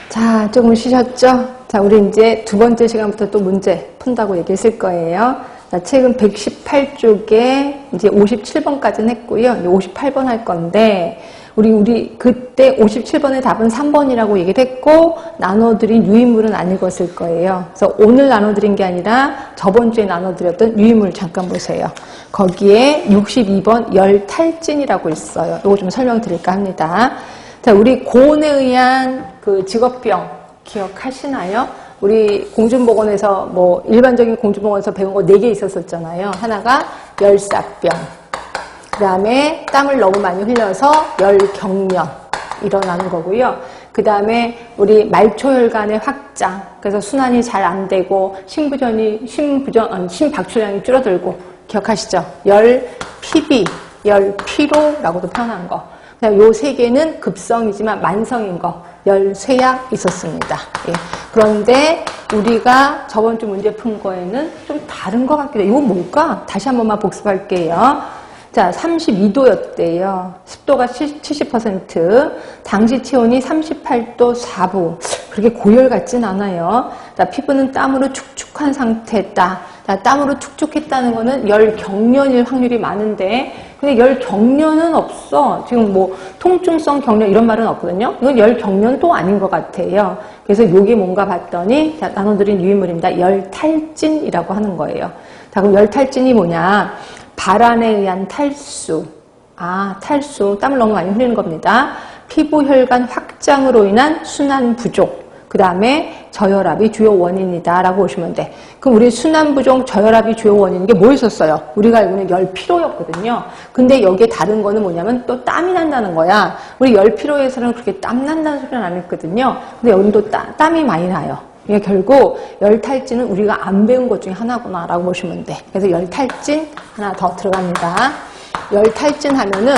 자, 조금 쉬셨죠? 자, 우리 이제 두 번째 시간부터 또 문제 푼다고 얘기했을 거예요. 자, 책은 118쪽에 이제 57번까지는 했고요. 이제 58번 할 건데, 우리 그때 57번의 답은 3번이라고 얘기를 했고, 나눠드린 유인물은 안 읽었을 거예요. 그래서 오늘 나눠드린 게 아니라 저번 주에 나눠드렸던 유인물 잠깐 보세요. 거기에 62번 열탈진이라고 있어요. 이거 좀 설명드릴까 합니다. 자, 우리 고온에 의한 그 직업병 기억하시나요? 우리 공중보건에서 뭐 일반적인 공중보건에서 배운 거 4개 있었었잖아요. 하나가 열사병, 그 다음에 땀을 너무 많이 흘려서 열경련 일어나는 거고요. 그 다음에 우리 말초혈관의 확장, 그래서 순환이 잘 안 되고 심박출량이 줄어들고 기억하시죠? 열피비, 열피로라고도 표현한 거. 요 3개는 급성이지만 만성인 거, 열쇠약 있었습니다. 예. 그런데 우리가 저번 주 문제 푼 거에는 좀 다른 것 같기도 해요. 이건 뭘까? 다시 한 번만 복습할게요. 자, 32도였대요. 습도가 70%, 당시 체온이 38도 4분. 그렇게 고열 같진 않아요. 자, 피부는 땀으로 축축한 상태다. 자, 땀으로 축축했다는 거는 열경련일 확률이 많은데, 근데 열경련은 없어. 지금 뭐 통증성 경련 이런 말은 없거든요. 이건 열경련도 아닌 것 같아요. 그래서 이게 뭔가 봤더니, 자, 나눠드린 유인물입니다. 열탈진이라고 하는 거예요. 자, 그럼 열탈진이 뭐냐? 발안에 의한 탈수. 아, 탈수. 땀을 너무 많이 흘리는 겁니다. 피부 혈관 확장으로 인한 순환 부족. 그 다음에 저혈압이 주요 원인이다 라고 보시면 돼. 그럼 우리 순환 부족, 저혈압이 주요 원인인 게 뭐였었어요? 우리가 알고 있는 열피로였거든요. 근데 여기에 다른 거는 뭐냐면 또 땀이 난다는 거야. 우리 열피로에서는 그렇게 땀 난다는 소리는 안 했거든요. 근데 여기는 또 땀이 많이 나요. 이게 결국 열탈진은 우리가 안 배운 것 중에 하나구나 라고 보시면 돼. 그래서 열탈진 하나 더 들어갑니다. 열탈진 하면은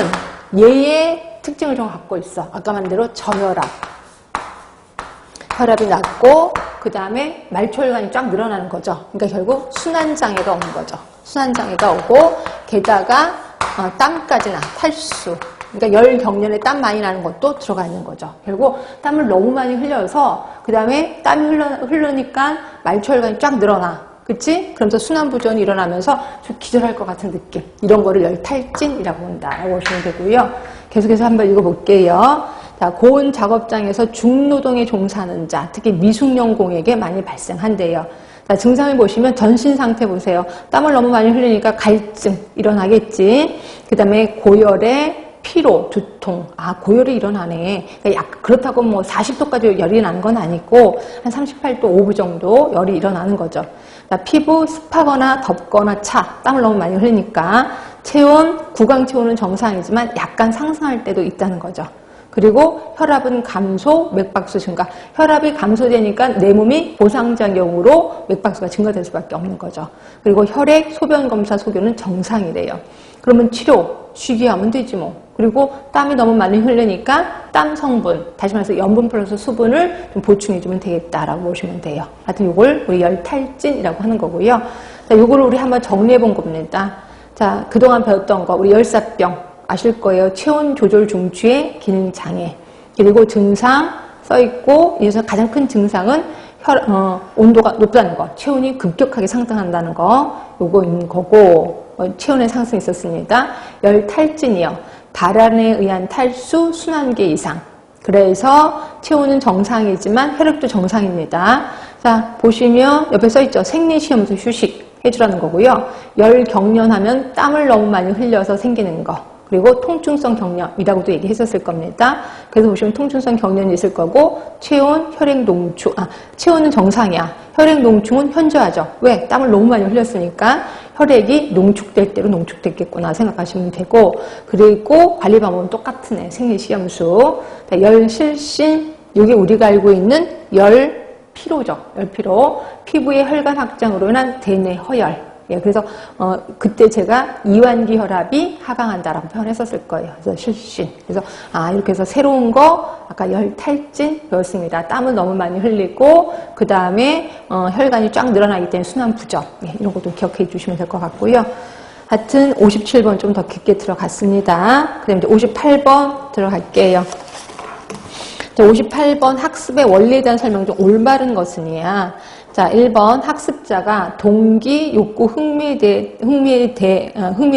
얘의 특징을 좀 갖고 있어. 아까 만 대로 저혈압. 혈압이 낮고 그 다음에 말초혈관이 쫙 늘어나는 거죠. 그러니까 결국 순환장애가 오는 거죠. 순환장애가 오고 게다가 땀까지 나. 탈수. 그러니까 열경련에 땀 많이 나는 것도 들어가 있는 거죠. 결국 땀을 너무 많이 흘려서 그 다음에 땀이 흐르니까 말초혈관이 쫙 늘어나. 그치? 그러면서 순환부전이 일어나면서 좀 기절할 것 같은 느낌. 이런 거를 열탈진이라고 한다라고 보시면 되고요. 계속해서 한번 읽어볼게요. 자, 고온 작업장에서 중노동에 종사하는 자, 특히 미숙련공에게 많이 발생한대요. 자, 증상을 보시면 전신 상태 보세요. 땀을 너무 많이 흘리니까 갈증 일어나겠지. 그 다음에 고열에 피로, 두통. 아, 고열이 일어나네. 그러니까 그렇다고 뭐 40도까지 열이 나는 건 아니고 한 38도 5분 정도 열이 일어나는 거죠. 자, 피부 습하거나 덥거나 차. 땀을 너무 많이 흘리니까 체온, 구강 체온은 정상이지만 약간 상승할 때도 있다는 거죠. 그리고 혈압은 감소, 맥박수 증가. 혈압이 감소되니까 내 몸이 보상작용으로 맥박수가 증가될 수밖에 없는 거죠. 그리고 혈액, 소변 검사 소견은 정상이래요. 그러면 치료, 쉬게 하면 되지 뭐. 그리고 땀이 너무 많이 흐르니까 땀 성분, 다시 말해서 염분 플러스 수분을 좀 보충해주면 되겠다라고 보시면 돼요. 하여튼 이걸 우리 열탈진이라고 하는 거고요. 자, 요거를 우리 한번 정리해 본 겁니다. 자, 그동안 배웠던 거, 우리 열사병. 아실 거예요. 체온 조절 중추의 기능 장애. 그리고 증상 써있고, 여기서 가장 큰 증상은 온도가 높다는 거. 체온이 급격하게 상승한다는 거. 요거인 거고, 체온의 상승이 있었습니다. 열탈진이요. 발안에 의한 탈수, 순환계 이상. 그래서 체온은 정상이지만 혈액도 정상입니다. 자, 보시면 옆에 써있죠. 생리시험소 휴식 해주라는 거고요. 열경련하면 땀을 너무 많이 흘려서 생기는 거. 그리고 통증성 경련이라고도 얘기했었을 겁니다. 그래서 보시면 통증성 경련이 있을 거고, 체온, 혈액 농축, 체온은 정상이야. 혈액 농축은 현저하죠. 왜? 땀을 너무 많이 흘렸으니까 혈액이 농축될 대로 농축됐겠구나 생각하시면 되고, 그리고 관리 방법은 똑같은 애, 생리시험수. 열실신, 이게 우리가 알고 있는 열피로죠. 열피로. 피부의 혈관 확장으로 인한 대뇌 허열. 예, 그래서 그때 제가 이완기 혈압이 하방한다라고 표현했었을 거예요. 그래서 실신. 그래서 이렇게 해서 새로운 거 아까 열탈진 배웠습니다. 땀을 너무 많이 흘리고 그 다음에 혈관이 쫙 늘어나기 때문에 순환 부족. 예, 이런 것도 기억해 주시면 될 것 같고요. 하여튼 57번 좀 더 깊게 들어갔습니다. 그 다음에 이제 58번 들어갈게요. 58번 학습의 원리에 대한 설명 중 올바른 것은이야. 자, 1번 학습자가 동기, 욕구, 흥미에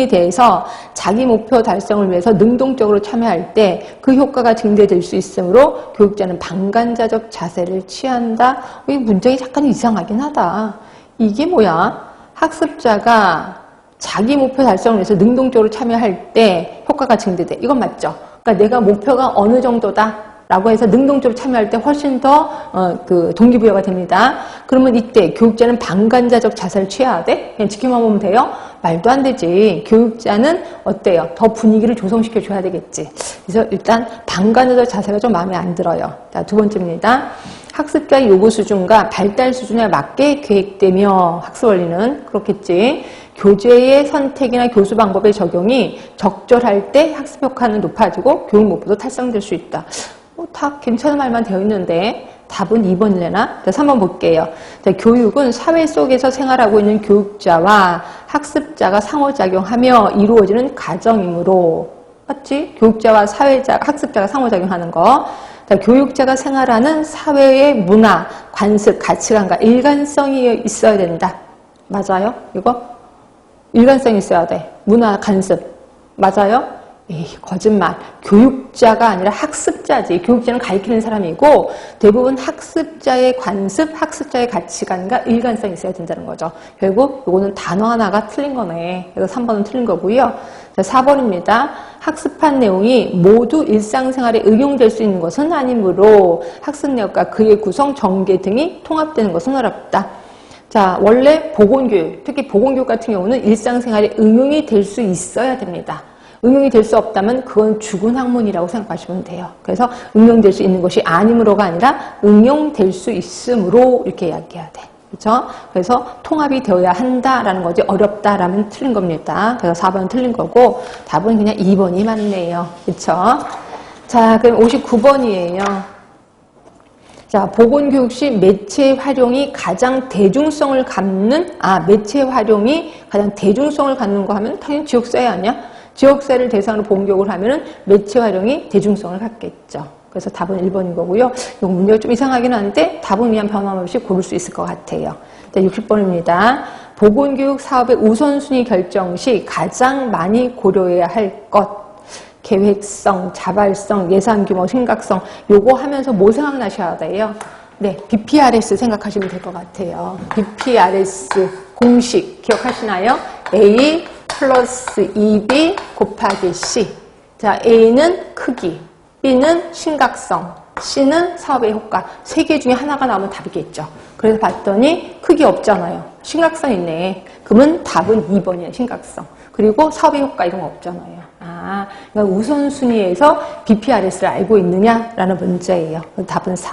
대해서 자기 목표 달성을 위해서 능동적으로 참여할 때 그 효과가 증대될 수 있으므로 교육자는 방관자적 자세를 취한다. 이 문장이 약간 이상하긴 하다. 이게 뭐야? 학습자가 자기 목표 달성을 위해서 능동적으로 참여할 때 효과가 증대돼. 이건 맞죠? 그러니까 내가 목표가 어느 정도다 라고 해서 능동적으로 참여할 때 훨씬 더 동기부여가 됩니다. 그러면 이때 교육자는 방관자적 자세를 취해야 돼? 그냥 지켜만 보면 돼요? 말도 안 되지. 교육자는 어때요? 더 분위기를 조성시켜 줘야 되겠지. 그래서 일단 방관자적 자세가 좀 마음에 안 들어요. 자, 두 번째입니다. 학습자의 요구 수준과 발달 수준에 맞게 계획되며 학습 원리는 그렇겠지. 교재의 선택이나 교수 방법의 적용이 적절할 때 학습 효과는 높아지고 교육 목표도 달성될 수 있다. 다 괜찮은 말만 되어 있는데 답은 2번이려나? 자, 3번 볼게요. 자, 교육은 사회 속에서 생활하고 있는 교육자와 학습자가 상호작용하며 이루어지는 과정이므로 맞지? 교육자와 학습자가 상호작용하는 거. 자, 교육자가 생활하는 사회의 문화, 관습, 가치관과 일관성이 있어야 된다. 맞아요? 이거? 일관성이 있어야 돼. 문화, 관습. 맞아요? 에이, 거짓말. 교육자가 아니라 학습자지. 교육자는 가르치는 사람이고 대부분 학습자의 관습, 학습자의 가치관과 일관성이 있어야 된다는 거죠. 결국 이거는 단어 하나가 틀린 거네. 그래서 3번은 틀린 거고요. 자, 4번입니다. 학습한 내용이 모두 일상생활에 응용될 수 있는 것은 아니므로 학습 내역과 그의 구성, 전개 등이 통합되는 것은 어렵다. 자, 원래 보건교육, 특히 보건교육 같은 경우는 일상생활에 응용이 될 수 있어야 됩니다. 응용이 될 수 없다면 그건 죽은 학문이라고 생각하시면 돼요. 그래서 응용될 수 있는 것이 아니므로가 아니라 응용될 수 있으므로 이렇게 이야기해야 돼. 그렇죠? 그래서 통합이 되어야 한다라는 거지 어렵다라면 틀린 겁니다. 그래서 4번은 틀린 거고 답은 그냥 2번이 맞네요. 그렇죠? 자, 그럼 59번이에요. 자, 보건교육 시 매체 활용이 가장 대중성을 갖는 매체 활용이 가장 대중성을 갖는 거 하면 당연히 지역사회 아니야? 지역사회를 대상으로 보건교육을 하면은 매체 활용이 대중성을 갖겠죠. 그래서 답은 1번인 거고요. 이 문제가 좀 이상하긴 한데 답은 그냥 변함없이 고를 수 있을 것 같아요. 자, 60번입니다. 보건교육 사업의 우선순위 결정 시 가장 많이 고려해야 할 것. 계획성, 자발성, 예산 규모, 심각성. 요거 하면서 뭐 생각나셔야 돼요? 네, BPRS 생각하시면 될 것 같아요. BPRS 공식 기억하시나요? A 플러스 2B 곱하기 C. 자, A는 크기, B는 심각성, C는 사업의 효과. 세 개 중에 하나가 나오면 답이겠죠. 그래서 봤더니 크기 없잖아요. 심각성 있네. 그러면 답은 2번이에요. 심각성. 그리고 사업의 효과 이런 거 없잖아요. 그러니까 우선순위에서 BPRS를 알고 있느냐라는 문제예요. 답은 4.